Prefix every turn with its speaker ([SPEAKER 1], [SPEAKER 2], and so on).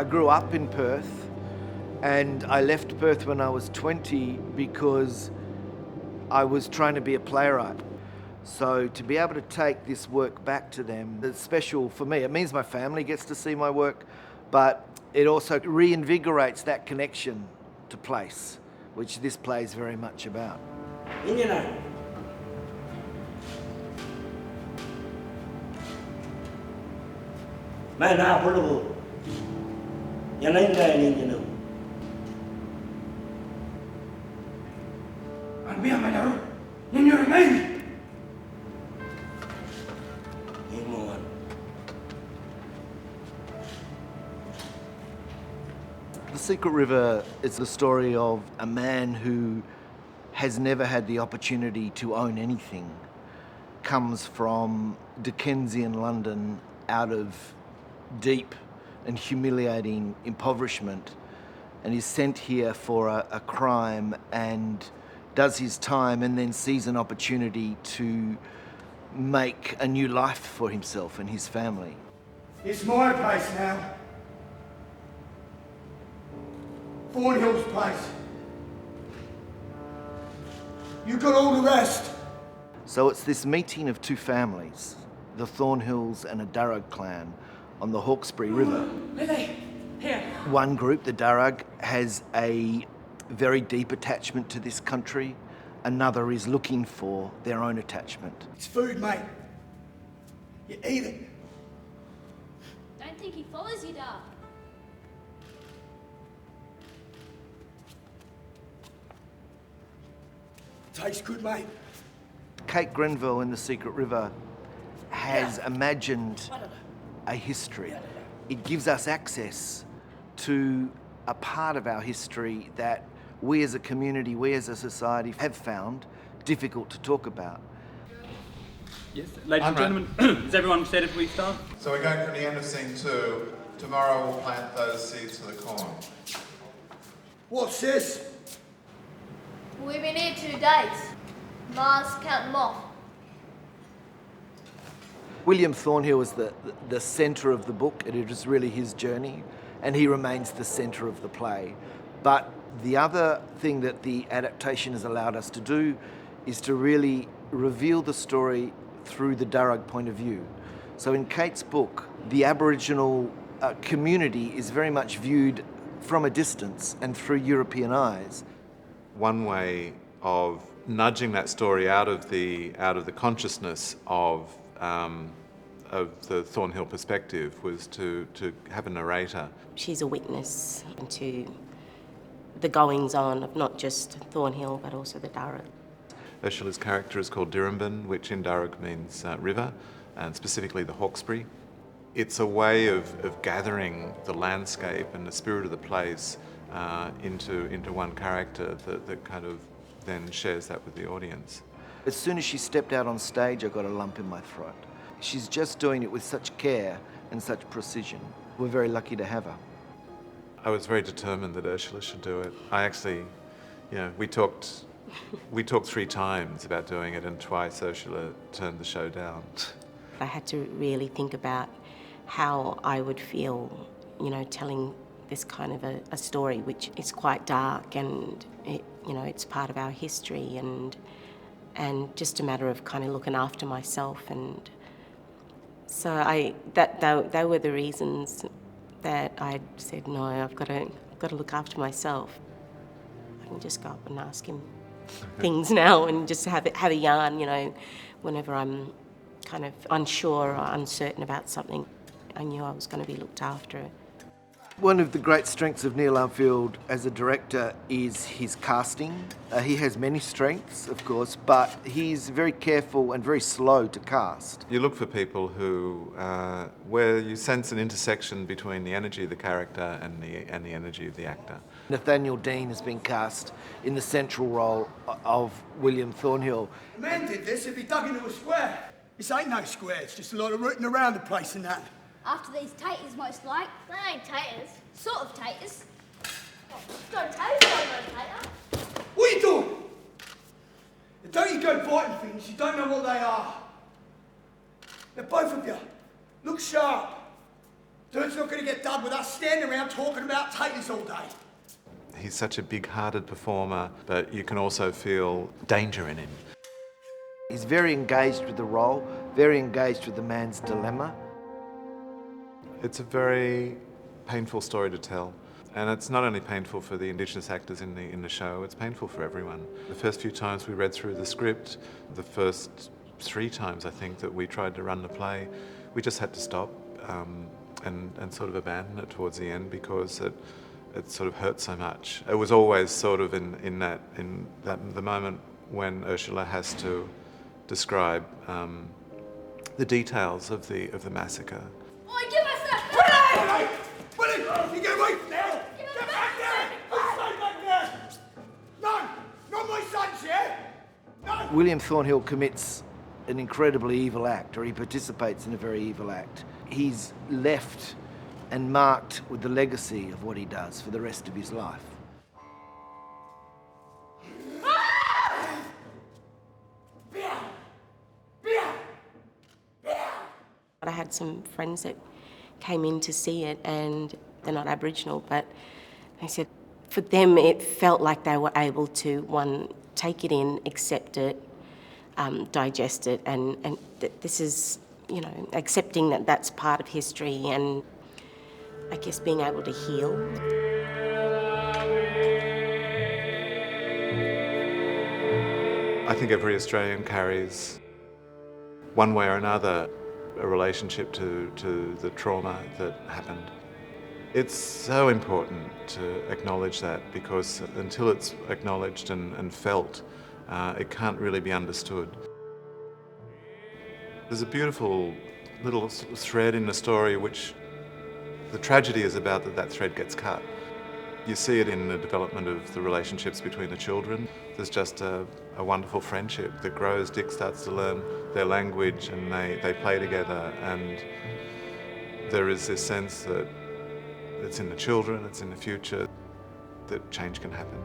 [SPEAKER 1] grew up in Perth, and I left Perth when I was 20 because I was trying to be a playwright. So to be able to take this work back to them, it's special for me. It means my family gets to see my work, but it also reinvigorates that connection to place, which this play is very much about. The Secret River is the story of a man who has never had the opportunity to own anything, comes from Dickensian London out of deep and humiliating impoverishment, and is sent here for a crime and does his time and then sees an opportunity to make a new life for himself and his family.
[SPEAKER 2] It's my place now. Thornhill's place. You got all the rest.
[SPEAKER 1] So it's this meeting of two families, the Thornhills and a Darug clan, on the Hawkesbury River.
[SPEAKER 2] Lily, here.
[SPEAKER 1] One group, the Darug, has a very deep attachment to this country. Another is looking for their own attachment.
[SPEAKER 2] It's food, mate. You eat it.
[SPEAKER 3] Don't think he follows you, Dad.
[SPEAKER 2] Tastes good, mate.
[SPEAKER 1] Kate Grenville in The Secret River has imagined a history. It gives us access to a part of our history that we as a community, we as a society have found difficult to talk about.
[SPEAKER 4] Yes, ladies and gentlemen, is everyone set if we start?
[SPEAKER 5] So we're going from the end of scene 2. Tomorrow we'll plant those seeds for the corn.
[SPEAKER 2] What's this?
[SPEAKER 3] We've been here 2 days. Mars count them off.
[SPEAKER 1] William Thornhill is the centre of the book. It is really his journey, and he remains the centre of the play. But the other thing that the adaptation has allowed us to do is to really reveal the story through the Darug point of view. So in Kate's book, the Aboriginal community is very much viewed from a distance and through European eyes.
[SPEAKER 5] One way of nudging that story out of the consciousness of the Thornhill perspective was to have a narrator.
[SPEAKER 6] She's a witness to the goings-on of not just Thornhill but also the Darug.
[SPEAKER 5] Ursula's character is called Dirrambin, which in Darug means river, and specifically the Hawkesbury. It's a way of gathering the landscape and the spirit of the place into one character that kind of then shares that with the audience.
[SPEAKER 1] As soon as she stepped out on stage, I got a lump in my throat. She's just doing it with such care and such precision. We're very lucky to have her.
[SPEAKER 5] I was very determined that Ursula should do it. I actually, we talked 3 times about doing it, and twice Ursula turned the show down.
[SPEAKER 6] I had to really think about how I would feel, telling this kind of a story which is quite dark, and it's part of our history, and just a matter of kind of looking after myself. And so they were the reasons that I said, no, I've got to look after myself. I can just go up and ask him things now and just have a yarn, whenever I'm kind of unsure or uncertain about something. I knew I was going to be looked after.
[SPEAKER 1] One of the great strengths of Neil Armfield as a director is his casting. He has many strengths, of course, but he's very careful and very slow to cast.
[SPEAKER 5] You look for people who, where you sense an intersection between the energy of the character and the energy of the actor.
[SPEAKER 1] Nathaniel Dean has been cast in the central role of William Thornhill.
[SPEAKER 2] The man did this if he dug into a square. This ain't no square, it's just a lot of rooting around the place and that.
[SPEAKER 3] After these taters, most like. They ain't taters. Sort of taters. Got a tater, got no tater.
[SPEAKER 2] What are you doing? Don't you go biting things, you don't know what they are. Now both of you, look sharp. Dirt's not going to get dug with us standing around talking about taters all day.
[SPEAKER 5] He's such a big-hearted performer, but you can also feel danger in him.
[SPEAKER 1] He's very engaged with the role, very engaged with the man's dilemma.
[SPEAKER 5] It's a very painful story to tell. And it's not only painful for the Indigenous actors in the show, it's painful for everyone. The first few times we read through the script, the first 3 times I think that we tried to run the play, we just had to stop and sort of abandon it towards the end because it sort of hurt so much. It was always sort of in the moment when Ursula has to describe the details of the massacre.
[SPEAKER 3] Oi, give us that!
[SPEAKER 2] Willie! You get away from there! Get back there! Stay back there! No! Not my sons, yeah? No!
[SPEAKER 1] William Thornhill commits an incredibly evil act, or he participates in a very evil act. He's left and marked with the legacy of what he does for the rest of his life.
[SPEAKER 6] I had some friends that came in to see it, and they're not Aboriginal, but they said for them it felt like they were able to, one, take it in, accept it, digest it, and this is, you know, accepting that that's part of history and I guess being able to heal.
[SPEAKER 5] I think every Australian carries, one way or another, a relationship to the trauma that happened. It's so important to acknowledge that because until it's acknowledged and felt, it can't really be understood. There's a beautiful little thread in the story which the tragedy is about that thread gets cut. You see it in the development of the relationships between the children. There's just a wonderful friendship that grows. Dick starts to learn their language and they play together, and there is this sense that it's in the children, it's in the future, that change can happen.